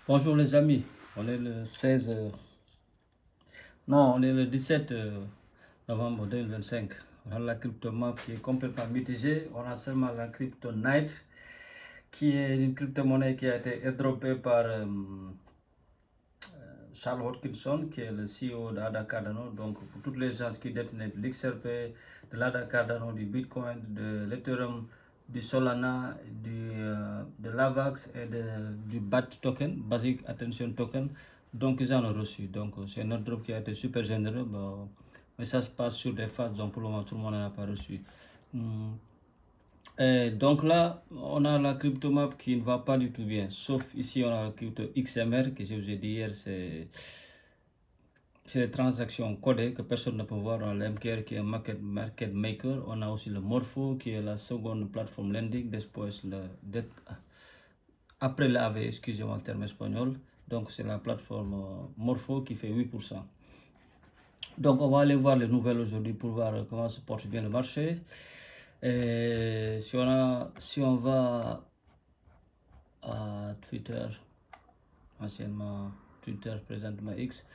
Bonjour les amis, on est le 16, non, on est le 17 novembre 2025. On a la crypto-map qui est complètement mitigée. On a seulement la crypto Night qui est une crypto-monnaie qui a été airdroppée par Charles Hodkinson qui est le CEO d'ADA Cardano. Donc pour toutes les gens qui détiennent de l'XRP, de l'ADA Cardano, du Bitcoin, de l'Ethereum, du Solana, de l'AVAX et du BAT token, Basic Attention Token. Donc ils en ont reçu. Donc c'est un airdrop qui a été super généreux. Bon, mais ça se passe sur des phases, donc pour le moment tout le monde n'en a pas reçu. Et donc là, on a la crypto map qui ne va pas du tout bien. Sauf ici, on a la crypto XMR que je vous ai dit hier, c'est des transactions codées que personne ne peut voir. On a l'MKR qui est un market maker. On a aussi le Morpho qui est la seconde plateforme lending. Après l'AV, excusez-moi le terme espagnol. Donc c'est la plateforme Morpho qui fait 8%. Donc on va aller voir les nouvelles aujourd'hui pour voir comment se porte bien le marché. Et si on va à Twitter, anciennement Twitter, présentement X,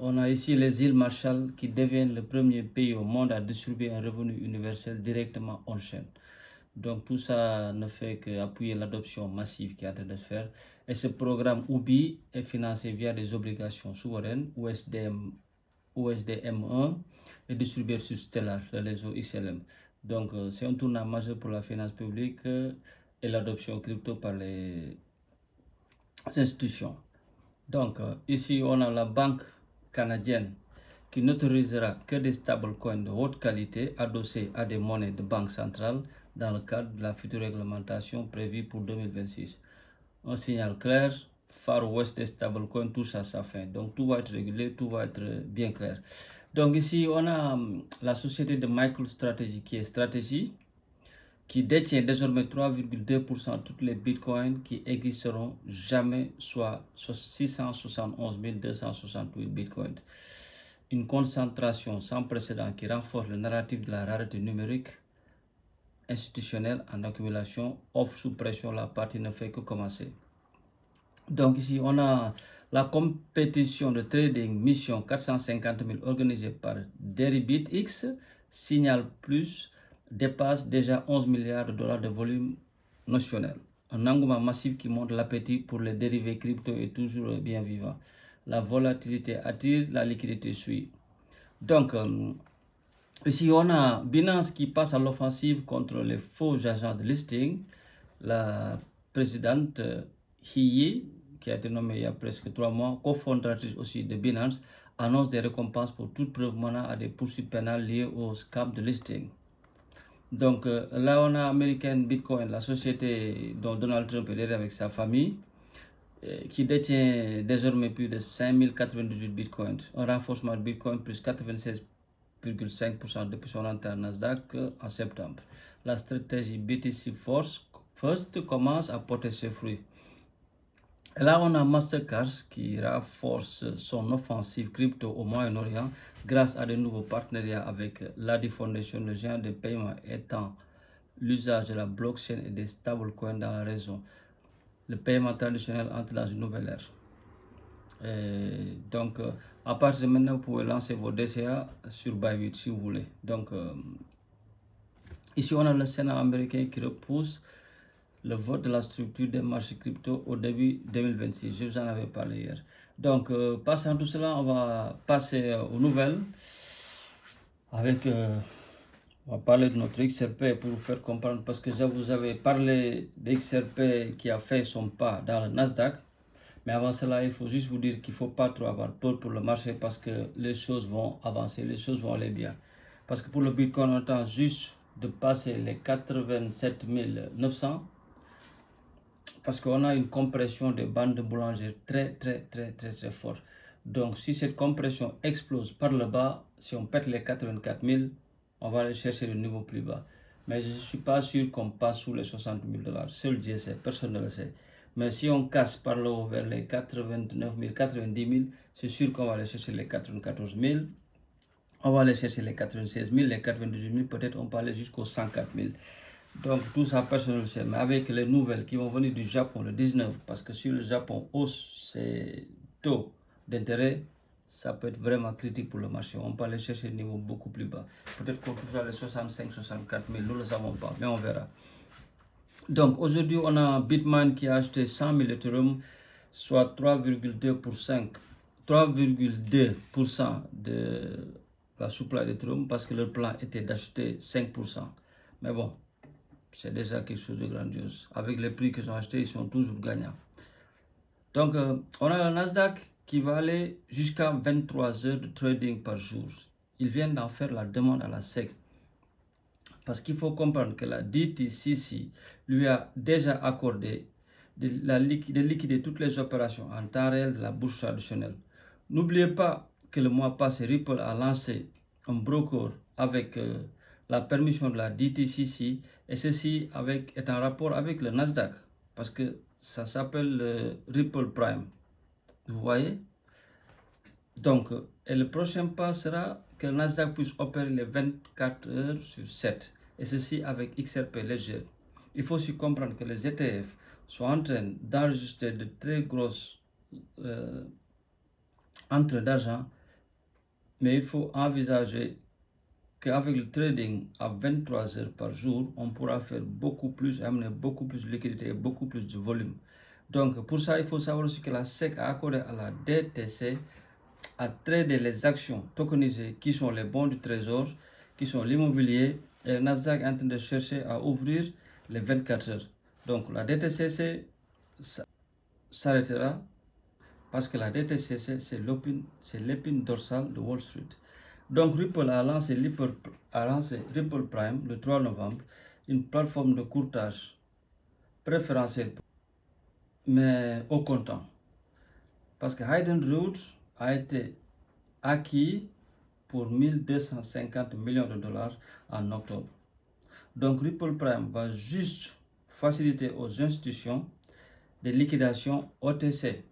on a ici les îles Marshall qui deviennent le premier pays au monde à distribuer un revenu universel directement on-chain. Donc tout ça ne fait qu'appuyer l'adoption massive qui est en train de se faire. Et ce programme UBI est financé via des obligations souveraines USDM1 et distribué sur Stellar, le réseau XLM. Donc c'est un tournant majeur pour la finance publique et l'adoption crypto par les institutions. Donc ici on a la banque canadienne qui n'autorisera que des stablecoins de haute qualité adossés à des monnaies de banque centrale dans le cadre de la future réglementation prévue pour 2026. Un signal clair, Far West des stablecoins touche à sa fin. Donc tout va être régulé, tout va être bien clair. Donc ici on a la société de MicroStrategy qui est Strategy, qui détient désormais 3,2% de toutes les bitcoins qui existeront jamais, soit 671 268 bitcoins. Une concentration sans précédent qui renforce le narratif de la rareté numérique institutionnelle en accumulation, offre sous pression, la partie ne fait que commencer. Donc ici on a la compétition de trading mission 450 000 organisée par DeribitX, Signal Plus, dépasse déjà 11 milliards de dollars de volume notionnel. Un engouement massif qui montre l'appétit pour les dérivés crypto est toujours bien vivant. La volatilité attire, la liquidité suit. Donc, ici on a Binance qui passe à l'offensive contre les faux agents de listing. La présidente Hiyi, qui a été nommée il y a presque 3 mois, cofondatrice aussi de Binance, annonce des récompenses pour toute preuve menant à des poursuites pénales liées au scam de listing. Donc là, on a American Bitcoin, la société dont Donald Trump est derrière avec sa famille, qui détient désormais plus de 5098 bitcoins. Un renforcement de Bitcoin plus 96,5% depuis son entrée à Nasdaq en septembre. La stratégie BTC First commence à porter ses fruits. Et là, on a Mastercard qui renforce son offensive crypto au Moyen-Orient grâce à de nouveaux partenariats avec l'ADI Foundation, le géant de paiement étant l'usage de la blockchain et des stablecoins dans la région. Le paiement traditionnel entre dans une nouvelle ère. Et donc, à partir de maintenant, vous pouvez lancer vos DCA sur Bybit si vous voulez. Donc, ici, on a le Sénat américain qui repousse le vote de la structure des marchés crypto au début 2026. Je vous en avais parlé hier. Donc, passant tout cela, on va passer aux nouvelles. On va parler de notre XRP pour vous faire comprendre, parce que je vous avais parlé d'XRP qui a fait son pas dans le Nasdaq. Mais avant cela, il faut juste vous dire qu'il ne faut pas trop avoir peur pour le marché, parce que les choses vont avancer, les choses vont aller bien. Parce que pour le Bitcoin, on attend juste de passer les 87 900. Parce qu'on a une compression des bandes de boulanger très forte. Donc si cette compression explose par le bas, si on pète les 84 000, on va aller chercher le niveau plus bas. Mais je ne suis pas sûr qu'on passe sous les 60 000 dollars. Seul Dieu sait, personne ne le sait. Mais si on casse par le haut vers les 89 000, 90 000, c'est sûr qu'on va aller chercher les 94 000. On va aller chercher les 96 000, les 98 000, peut-être on peut aller jusqu'aux 104 000. Donc tout ça, personne ne le sait. Mais avec les nouvelles qui vont venir du Japon le 19, parce que si le Japon hausse ses taux d'intérêt, ça peut être vraiment critique pour le marché. On peut aller chercher un niveau beaucoup plus bas. Peut-être qu'on touchera les 65-64 000, nous ne le savons pas, mais on verra. Donc aujourd'hui, on a Bitmain qui a acheté 100 000 Ethereum, soit 3,2% de la supply d'Ethereum, parce que leur plan était d'acheter 5%. Mais bon, c'est déjà quelque chose de grandiose. Avec les prix qu'ils ont achetés, ils sont toujours gagnants. Donc, on a le Nasdaq qui va aller jusqu'à 23 heures de trading par jour. Ils viennent d'en faire la demande à la SEC. Parce qu'il faut comprendre que la DTCC lui a déjà accordé de liquider toutes les opérations en temps réel de la bourse traditionnelle. N'oubliez pas que le mois passé, Ripple a lancé un broker avec la permission de la DTCC, et ceci est en rapport avec le Nasdaq, parce que ça s'appelle le Ripple Prime. Vous voyez? Donc, et le prochain pas sera que le Nasdaq puisse opérer les 24 heures sur 7, et ceci avec XRP léger. Il faut aussi comprendre que les ETF sont en train d'enregistrer de très grosses entrées d'argent, mais il faut envisager qu'avec le trading à 23 heures par jour, on pourra faire beaucoup plus, amener beaucoup plus de liquidité et beaucoup plus de volume. Donc, pour ça, il faut savoir aussi que la SEC a accordé à la DTC à trader les actions tokenisées qui sont les bons du trésor, qui sont l'immobilier, et le Nasdaq est en train de chercher à ouvrir les 24 heures. Donc la DTCC s'arrêtera parce que la DTCC c'est l'épine dorsale de Wall Street. Donc Ripple a lancé Ripple Prime le 3 novembre, une plateforme de courtage préférentielle, mais au comptant. Parce que Hayden Road a été acquis pour 1250 millions de dollars en octobre. Donc Ripple Prime va juste faciliter aux institutions des liquidations OTC.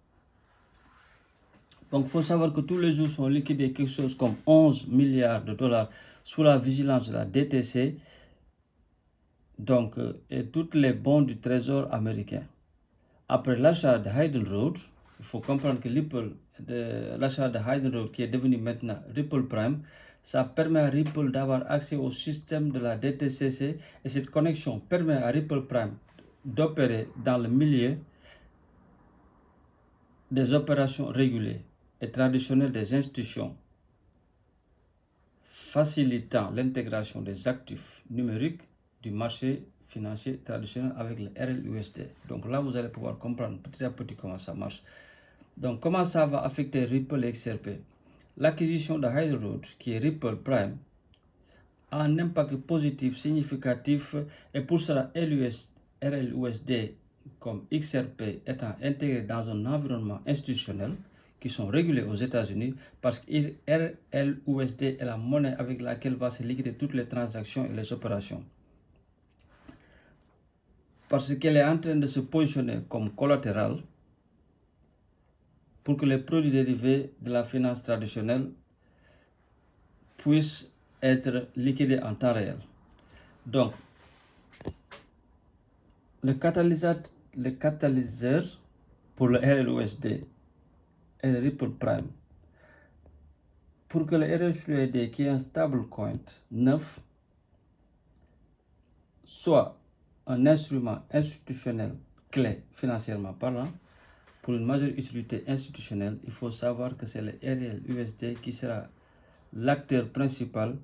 Donc il faut savoir que tous les jours sont liquidés quelque chose comme 11 milliards de dollars sous la vigilance de la DTC, donc, et toutes les bons du trésor américain. Après l'achat de Hayden Road, il faut comprendre que l'achat de Hayden Road, qui est devenu maintenant Ripple Prime, ça permet à Ripple d'avoir accès au système de la DTCC, et cette connexion permet à Ripple Prime d'opérer dans le milieu des opérations régulées et traditionnelles des institutions, facilitant l'intégration des actifs numériques du marché financier traditionnel avec le RLUSD. Donc là, vous allez pouvoir comprendre petit à petit comment ça marche. Donc, comment ça va affecter Ripple et XRP? L'acquisition de Hayden Road, qui est Ripple Prime, a un impact positif significatif, et pour cela, RLUSD comme XRP étant intégrés dans un environnement institutionnel qui sont régulés aux États-Unis, parce que RLUSD est la monnaie avec laquelle va se liquider toutes les transactions et les opérations. Parce qu'elle est en train de se positionner comme collatéral pour que les produits dérivés de la finance traditionnelle puissent être liquidés en temps réel. Donc, le catalyseur pour le RLUSD est le Ripple Prime. Pour que le RLUSD, qui est un stablecoin neuf, soit un instrument institutionnel clé financièrement parlant, pour une majeure utilité institutionnelle, il faut savoir que c'est le RLUSD qui sera l'acteur principal,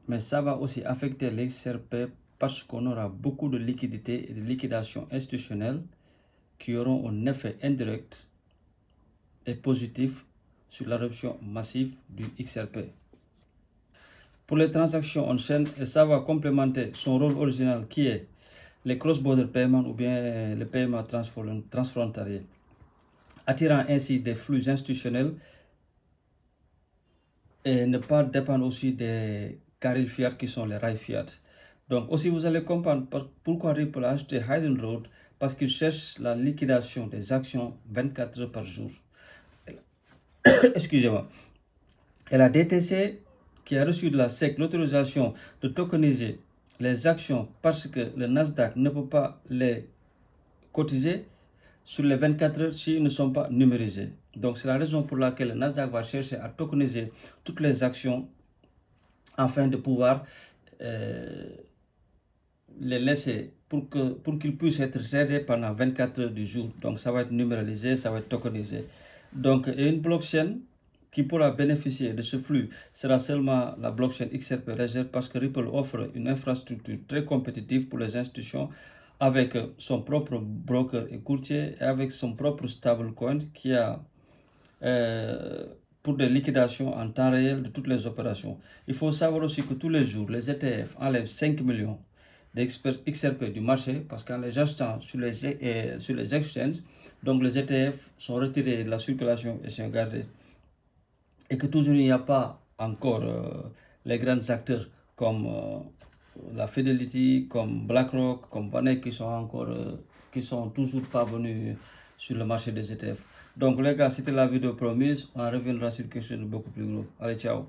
mais ça va aussi affecter l'XRP parce qu'on aura beaucoup de liquidités et de liquidations institutionnelles qui auront un effet indirect et positif sur l'adoption massive du XRP. Pour les transactions on-chain, et ça va complémenter son rôle original qui est les cross-border payments ou bien les paiements transfrontaliers, attirant ainsi des flux institutionnels et ne pas dépendre aussi des carrils fiat qui sont les rails fiat. Donc aussi vous allez comprendre pourquoi Ripple a acheté Hayden Road, parce qu'il cherche la liquidation des actions 24 heures par jour. Excusez-moi. Et la DTC, qui a reçu de la SEC l'autorisation de tokeniser les actions parce que le Nasdaq ne peut pas les cotiser sur les 24 heures s'ils ne sont pas numérisés. Donc c'est la raison pour laquelle le Nasdaq va chercher à tokeniser toutes les actions afin de pouvoir les laisser pour qu'ils puissent être gérés pendant 24 heures du jour. Donc ça va être numéralisé, ça va être tokenisé. Donc une blockchain qui pourra bénéficier de ce flux sera seulement la blockchain XRP Ledger parce que Ripple offre une infrastructure très compétitive pour les institutions avec son propre broker et courtier et avec son propre stablecoin qui a pour des liquidations en temps réel de toutes les opérations. Il faut savoir aussi que tous les jours, les ETF enlèvent 5 millions d'XRP du marché parce qu'en les achetant sur les exchanges, donc les ETF sont retirés de la circulation et sont gardés. Et que toujours il n'y a pas encore les grands acteurs comme la Fidelity, comme BlackRock, comme Vanek qui sont toujours pas venus sur le marché des ETF. Donc les gars, c'était la vidéo promise. On reviendra sur quelque chose de beaucoup plus gros. Allez, ciao.